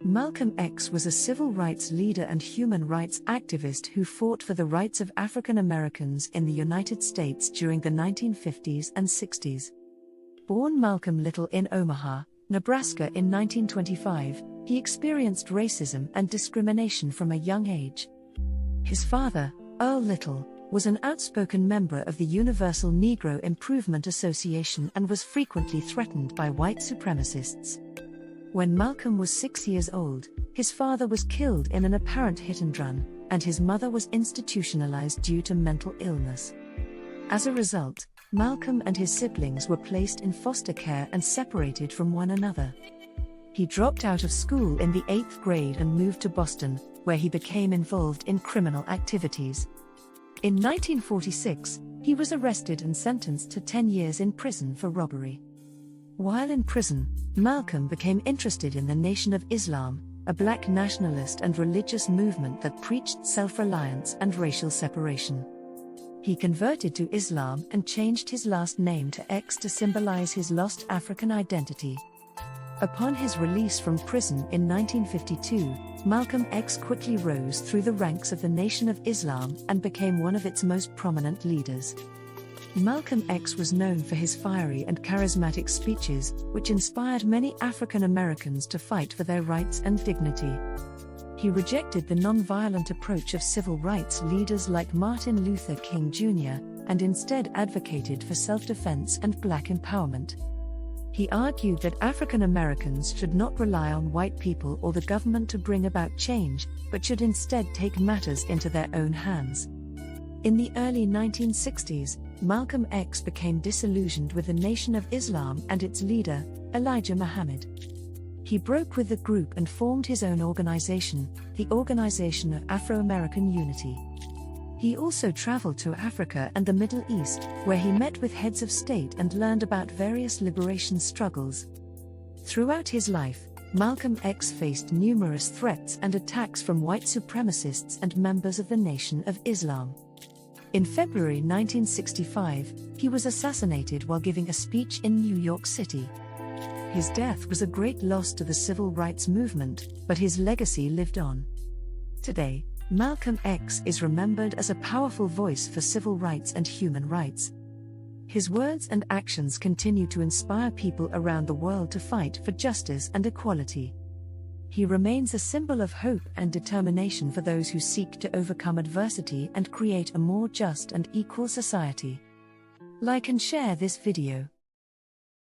Malcolm X was a civil rights leader and human rights activist who fought for the rights of African Americans in the United States during the 1950s and 60s. Born Malcolm Little in Omaha, Nebraska in 1925, he experienced racism and discrimination from a young age. His father, Earl Little, was an outspoken member of the Universal Negro Improvement Association and was frequently threatened by white supremacists. When Malcolm was 6 years old, his father was killed in an apparent hit-and-run, and his mother was institutionalized due to mental illness. As a result, Malcolm and his siblings were placed in foster care and separated from one another. He dropped out of school in the 8th grade and moved to Boston, where he became involved in criminal activities. In 1946, he was arrested and sentenced to 10 years in prison for robbery. While in prison, Malcolm became interested in the Nation of Islam, a black nationalist and religious movement that preached self-reliance and racial separation. He converted to Islam and changed his last name to X to symbolize his lost African identity. Upon his release from prison in 1952, Malcolm X quickly rose through the ranks of the Nation of Islam and became one of its most prominent leaders. Malcolm X was known for his fiery and charismatic speeches, which inspired many African Americans to fight for their rights and dignity. He rejected the nonviolent approach of civil rights leaders like Martin Luther King Jr., and instead advocated for self-defense and black empowerment. He argued that African Americans should not rely on white people or the government to bring about change, but should instead take matters into their own hands. In the early 1960s, Malcolm X became disillusioned with the Nation of Islam and its leader, Elijah Muhammad. He broke with the group and formed his own organization, the Organization of Afro-American Unity. He also traveled to Africa and the Middle East, where he met with heads of state and learned about various liberation struggles. Throughout his life, Malcolm X faced numerous threats and attacks from white supremacists and members of the Nation of Islam. In February 1965, he was assassinated while giving a speech in New York City. His death was a great loss to the civil rights movement, but his legacy lived on. Today, Malcolm X is remembered as a powerful voice for civil rights and human rights. His words and actions continue to inspire people around the world to fight for justice and equality. He remains a symbol of hope and determination for those who seek to overcome adversity and create a more just and equal society. Like and share this video.